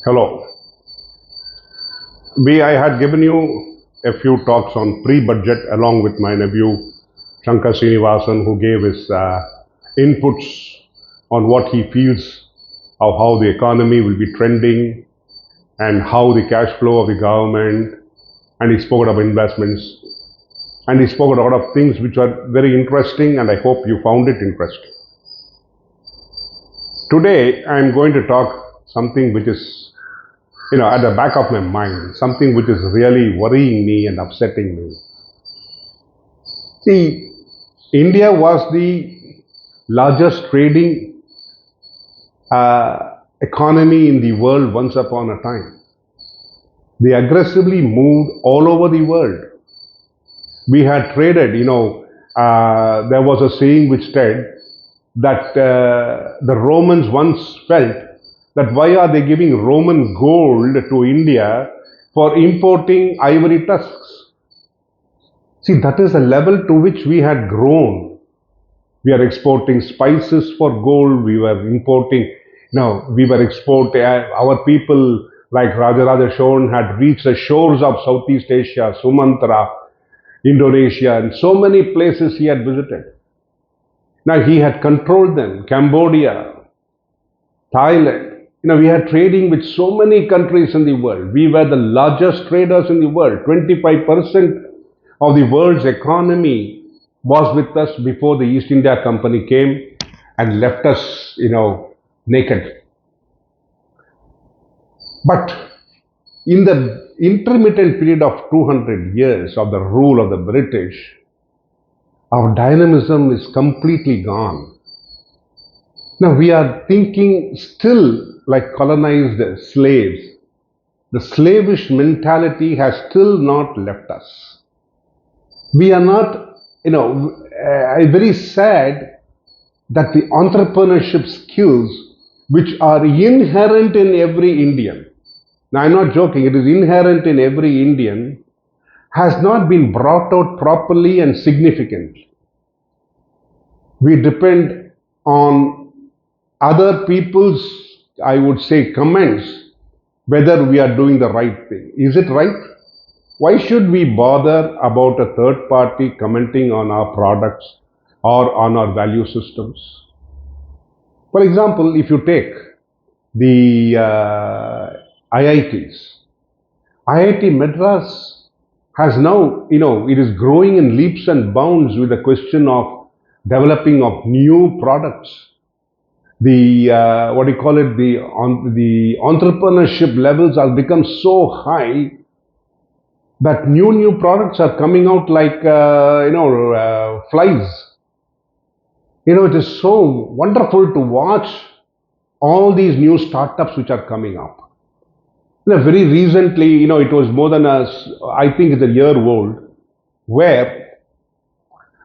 Hello. I had given you a few talks on pre-budget along with my nephew Shankar Srinivasan, who gave his inputs on what he feels of how the economy will be trending and how the cash flow of the government, and he spoke about investments, and he spoke about a lot of things which are very interesting, and I hope you found it interesting. Today, I am going to talk something which is at the back of my mind, something which is really worrying me and upsetting me. See, India was the largest trading economy in the world once upon a time. They aggressively moved all over the world. We had traded, there was a saying which said that the Romans once felt that why are they giving Roman gold to India for importing ivory tusks? See, that is the level to which we had grown. We are exporting spices for gold. We were importing, our people like Rajaraja Cholan had reached the shores of Southeast Asia, Sumatra, Indonesia, and so many places he had visited. Now he had controlled them, Cambodia, Thailand. We had trading with so many countries in the world. We were the largest traders in the world. 25% of the world's economy was with us before the East India Company came and left us, naked. But in the intermittent period of 200 years of the rule of the British, our dynamism is completely gone. Now we are thinking still like colonized slaves. The slavish mentality has still not left us. We are not, very sad that the entrepreneurship skills which are inherent in every Indian, now I'm not joking, it is inherent in every Indian, has not been brought out properly and significantly. We depend on other people's, I would say, comments whether we are doing the right thing. Is it right? Why should we bother about a third party commenting on our products or on our value systems? For example, if you take the IITs, IIT Madras has now, it is growing in leaps and bounds with the question of developing of new products. The the entrepreneurship levels have become so high that new products are coming out like flies. It is so wonderful to watch all these new startups which are coming up. Very recently, it was more than I think it's a year old, where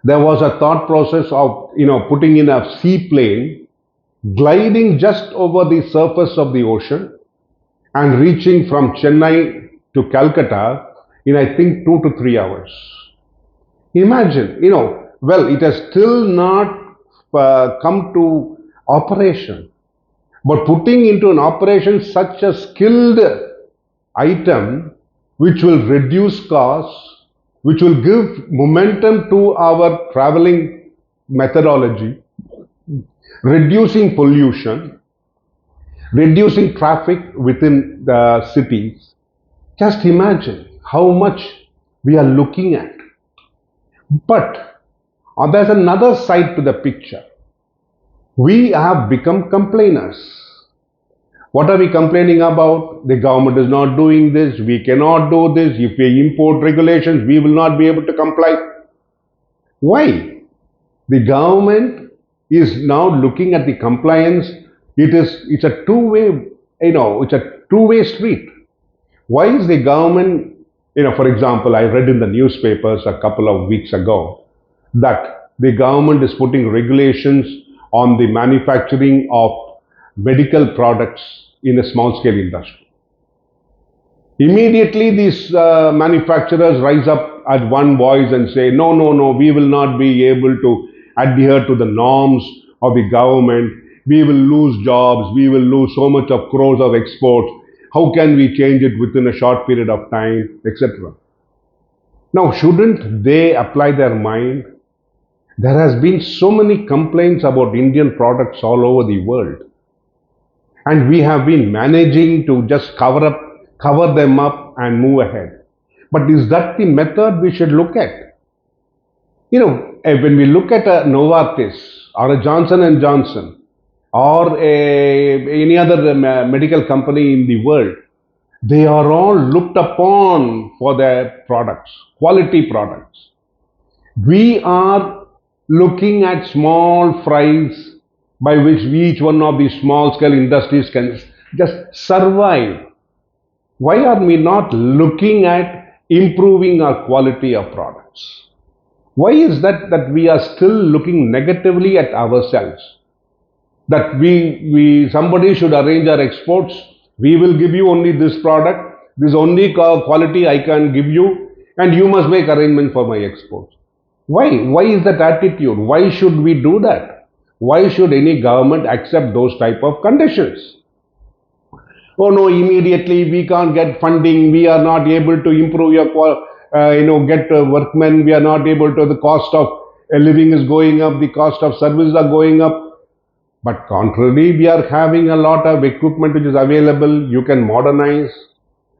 there was a thought process of putting in a seaplane, gliding just over the surface of the ocean and reaching from Chennai to Calcutta in I think 2 to 3 hours. Imagine, it has still not come to operation, but putting into an operation such a skilled item which will reduce costs, which will give momentum to our traveling methodology, reducing pollution, reducing traffic within the cities. Just imagine how much we are looking at. But there's another side to the picture. We have become complainers. What are we complaining about? The government is not doing this, we cannot do this, if we import regulations, we will not be able to comply. Why? The government is now looking at the compliance. It's a two-way street. Why is the government, for example, I read in the newspapers a couple of weeks ago that the government is putting regulations on the manufacturing of medical products in a small scale industry. Immediately these manufacturers rise up at one voice and say, no, we will not be able to adhere to the norms of the government. We will lose jobs, we will lose so much of crores of exports. How can we change it within a short period of time, etc. Now, shouldn't they apply their mind? There has been so many complaints about Indian products all over the world, and we have been managing to just cover them up and move ahead. But is that the method we should look at? When we look at a Novartis or a Johnson and Johnson or any other medical company in the world, they are all looked upon for their products, quality products. We are looking at small fries by which each one of these small scale industries can just survive. Why are we not looking at improving our quality of products? Why is that we are still looking negatively at ourselves? That we somebody should arrange our exports. We will give you only this product, this only quality I can give you, and you must make arrangement for my exports. Why? Why is that attitude? Why should we do that? Why should any government accept those type of conditions? Oh no, immediately we can't get funding, we are not able to improve your get workmen, we are not able to, the cost of living is going up, the cost of services are going up. But contrary, we are having a lot of equipment which is available. You can modernize,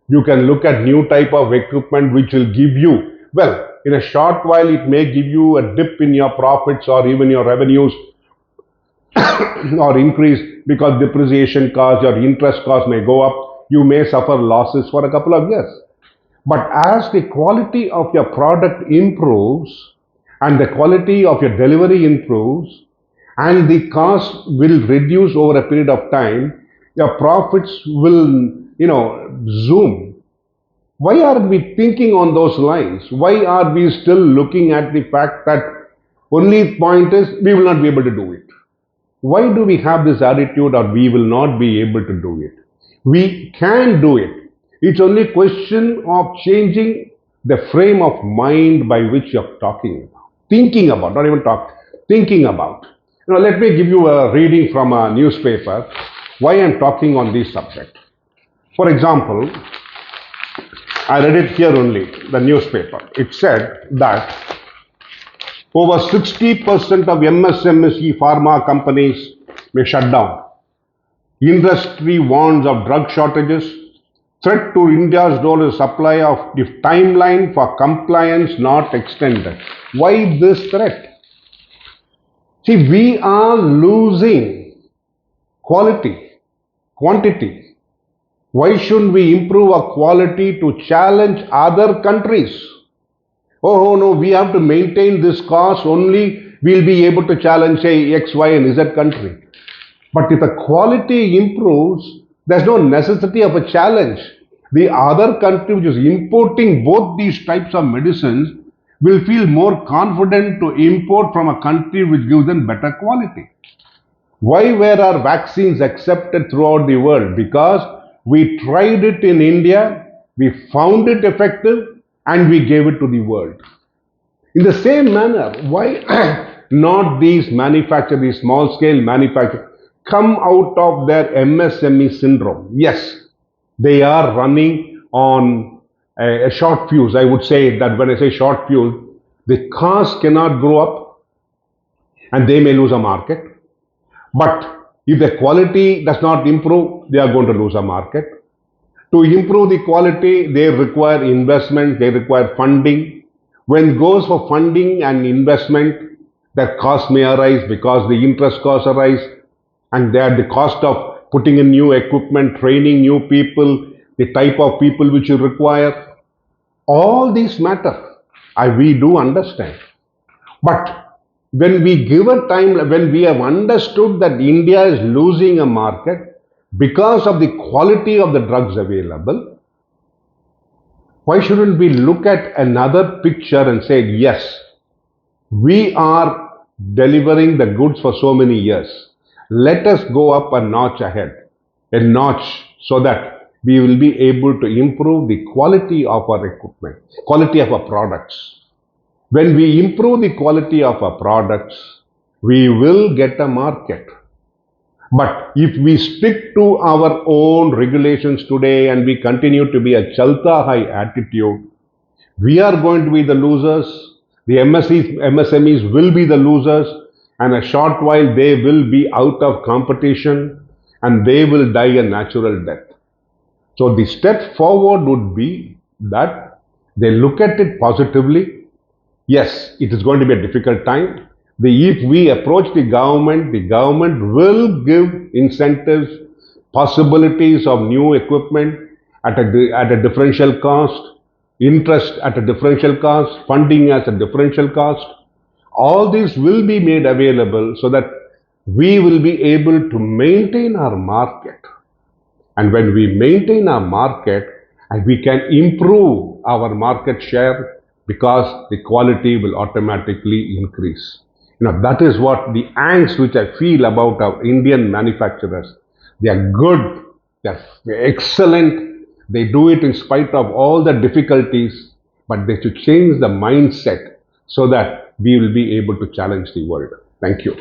you can look at new type of equipment which will give you, well, in a short while it may give you a dip in your profits or even your revenues or increase, because depreciation cost or interest cost may go up. You may suffer losses for a couple of years. But as the quality of your product improves and the quality of your delivery improves and the cost will reduce over a period of time, your profits will, zoom. Why are we thinking on those lines? Why are we still looking at the fact that only point is we will not be able to do it? Why do we have this attitude or we will not be able to do it? We can do it. It's only a question of changing the frame of mind by which you're talking about, thinking about, not even talk, thinking about. Let me give you a reading from a newspaper why I'm talking on this subject. For example, I read it here only, the newspaper. It said that over 60% of MSME pharma companies may shut down. Industry warns of drug shortages. Threat to India's dollar supply of the timeline for compliance not extended. Why this threat? See, we are losing quality, quantity. Why shouldn't we improve our quality to challenge other countries? Oh no, we have to maintain this cost, only we'll be able to challenge, say, X, Y, and Z country. But if the quality improves, there's no necessity of a challenge. The other country which is importing both these types of medicines will feel more confident to import from a country which gives them better quality. Why were our vaccines accepted throughout the world? Because we tried it in India, we found it effective, and we gave it to the world. In the same manner, why not these manufacturers, these small scale manufacturers, come out of their MSME syndrome? Yes, they are running on a short fuse. I would say that when I say short fuse, the cost cannot grow up and they may lose a market. But if the quality does not improve, they are going to lose a market. To improve the quality, they require investment, they require funding. When it goes for funding and investment, the cost may arise because the interest costs arise, and there the cost of putting in new equipment, training new people, the type of people which you require, all these matter. We do understand. But when we give a time, when we have understood that India is losing a market because of the quality of the drugs available, why shouldn't we look at another picture and say, yes, we are delivering the goods for so many years. Let us go up a notch ahead, a notch, so that we will be able to improve the quality of our equipment, quality of our products. When we improve the quality of our products, we will get a market. But if we stick to our own regulations today and we continue to be a chalta hai attitude, we are going to be the losers. The MSMEs will be the losers, and a short while they will be out of competition and they will die a natural death. So the step forward would be that they look at it positively. Yes, it is going to be a difficult time. If we approach the government will give incentives, possibilities of new equipment at a differential cost, interest at a differential cost, funding as a differential cost. All these will be made available so that we will be able to maintain our market. And when we maintain our market, and we can improve our market share because the quality will automatically increase. That is what the angst which I feel about our Indian manufacturers. They are good, they are excellent, they do it in spite of all the difficulties, but they should change the mindset so that we will be able to challenge the world. Thank you.